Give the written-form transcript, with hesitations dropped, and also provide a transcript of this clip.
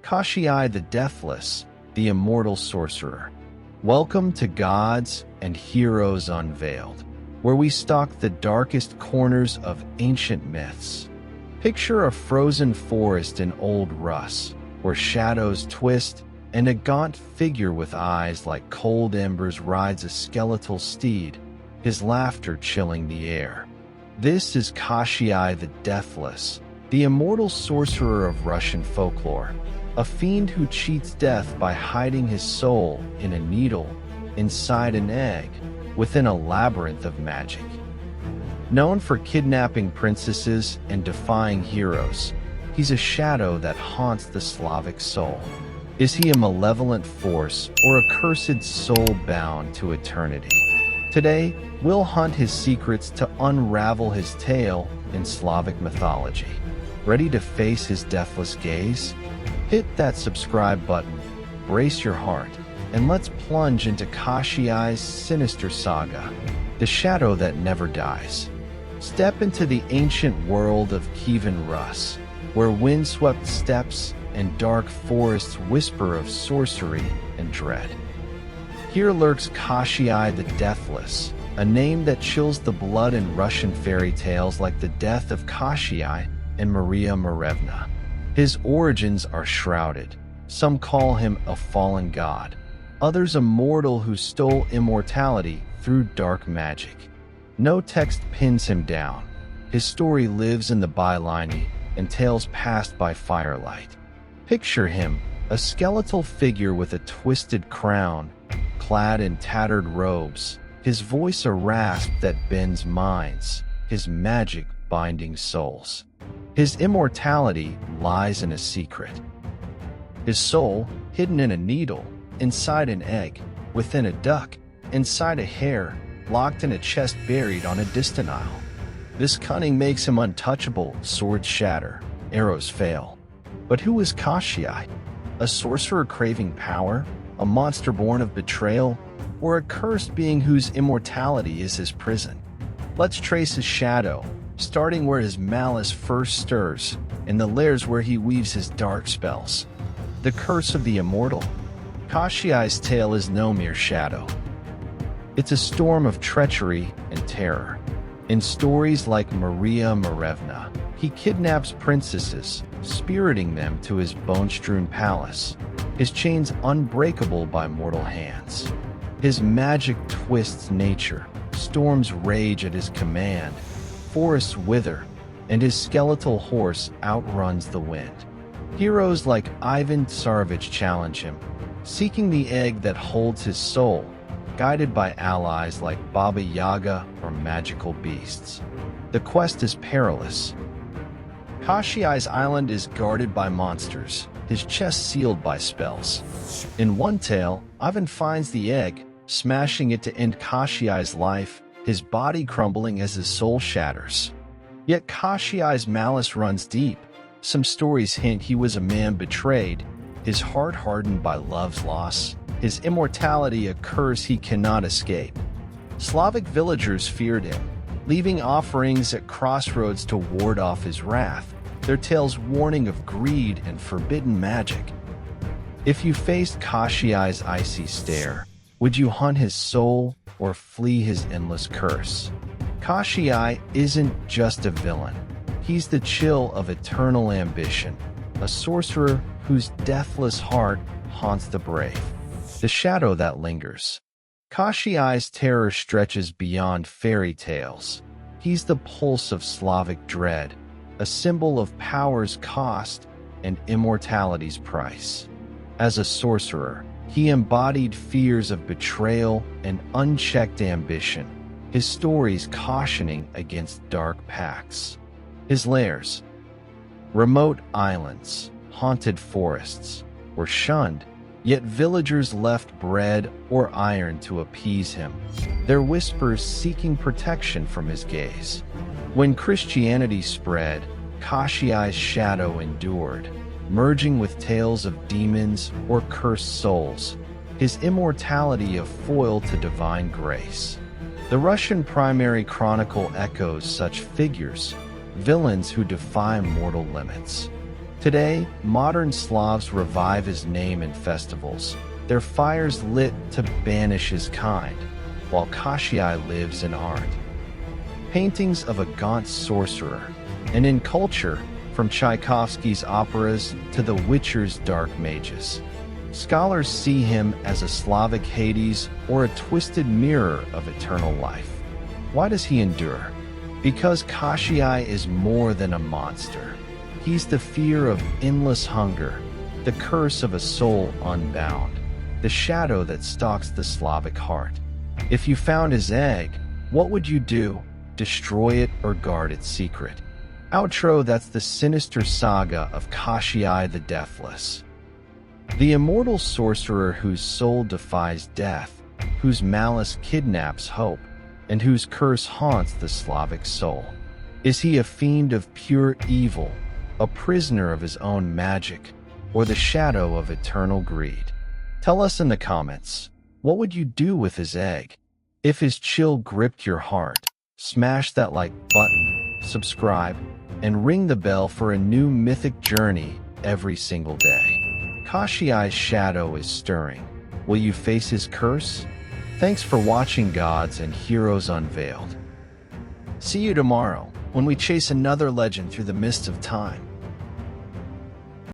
Koschei the Deathless, the Immortal Sorcerer. Welcome to Gods and Heroes Unveiled, where we stalk the darkest corners of ancient myths. Picture a frozen forest in Old Russ, where shadows twist and a gaunt figure with eyes like cold embers rides a skeletal steed, his laughter chilling the air. This is Koschei the Deathless, the immortal sorcerer of Russian folklore, a fiend who cheats death by hiding his soul in a needle inside an egg within a labyrinth of magic. Known for kidnapping princesses and defying heroes, he's a shadow that haunts the Slavic soul. Is he a malevolent force or a cursed soul bound to eternity? Today, we'll hunt his secrets to unravel his tale in Slavic mythology. Ready to face his deathless gaze? Hit that subscribe button, brace your heart, and let's plunge into Koschei's sinister saga, the shadow that never dies. Step into the ancient world of Kievan Rus, where windswept steppes and dark forests whisper of sorcery and dread. Here lurks Koschei the Deathless, a name that chills the blood in Russian fairy tales like the death of Koschei and Maria Marevna. His origins are shrouded. Some call him a fallen god, others a mortal who stole immortality through dark magic. No text pins him down. His story lives in the byline and tales passed by firelight. Picture him, a skeletal figure with a twisted crown, clad in tattered robes, his voice a rasp that bends minds, his magic binding souls. His immortality lies in a secret. His soul, hidden in a needle, inside an egg, within a duck, inside a hare, locked in a chest buried on a distant isle. This cunning makes him untouchable, swords shatter, arrows fail. But who is Koschei? A sorcerer craving power? A monster born of betrayal? Or a cursed being whose immortality is his prison? Let's trace his shadow, starting where his malice first stirs, in the lairs where he weaves his dark spells. The curse of the immortal. Koschei's tale is no mere shadow. It's a storm of treachery and terror. In stories like Maria Marevna, he kidnaps princesses, spiriting them to his bone-strewn palace, his chains unbreakable by mortal hands. His magic twists nature, storms rage at his command, forests wither, and his skeletal horse outruns the wind. Heroes like Ivan Tsarevich challenge him, seeking the egg that holds his soul, guided by allies like Baba Yaga or magical beasts. The quest is perilous. Koschei's island is guarded by monsters, his chest sealed by spells. In one tale, Ivan finds the egg, smashing it to end Koschei's life, his body crumbling as his soul shatters. Yet Koschei's malice runs deep. Some stories hint he was a man betrayed, his heart hardened by love's loss, his immortality a curse he cannot escape. Slavic villagers feared him, leaving offerings at crossroads to ward off his wrath, their tales warning of greed and forbidden magic. If you faced Koschei's icy stare, would you hunt his soul or flee his endless curse? Koschei isn't just a villain. He's the chill of eternal ambition, a sorcerer whose deathless heart haunts the brave, the shadow that lingers. Koschei's terror stretches beyond fairy tales. He's the pulse of Slavic dread, a symbol of power's cost and immortality's price. As a sorcerer, he embodied fears of betrayal and unchecked ambition, his stories cautioning against dark pacts. His lairs, remote islands, haunted forests, were shunned, yet villagers left bread or iron to appease him, their whispers seeking protection from his gaze. When Christianity spread, Koschei's shadow endured, merging with tales of demons or cursed souls, his immortality a foil to divine grace. The Russian primary chronicle echoes such figures, villains who defy mortal limits. Today, modern Slavs revive his name in festivals, their fires lit to banish his kind, while Koschei lives in art. Paintings of a gaunt sorcerer, and in culture, from Tchaikovsky's operas to The Witcher's dark mages. Scholars see him as a Slavic Hades or a twisted mirror of eternal life. Why does he endure? Because Koschei is more than a monster. He's the fear of endless hunger, the curse of a soul unbound, the shadow that stalks the Slavic heart. If you found his egg, what would you do? Destroy it or guard its secret? Outro. That's the sinister saga of Koschei the Deathless. The immortal sorcerer whose soul defies death, whose malice kidnaps hope, and whose curse haunts the Slavic soul. Is he a fiend of pure evil, a prisoner of his own magic, or the shadow of eternal greed? Tell us in the comments, what would you do with his egg? If his chill gripped your heart, smash that like button, subscribe, and ring the bell for a new mythic journey every single day. Koschei's shadow is stirring. Will you face his curse? Thanks for watching Gods and Heroes Unveiled. See you tomorrow when we chase another legend through the mists of time.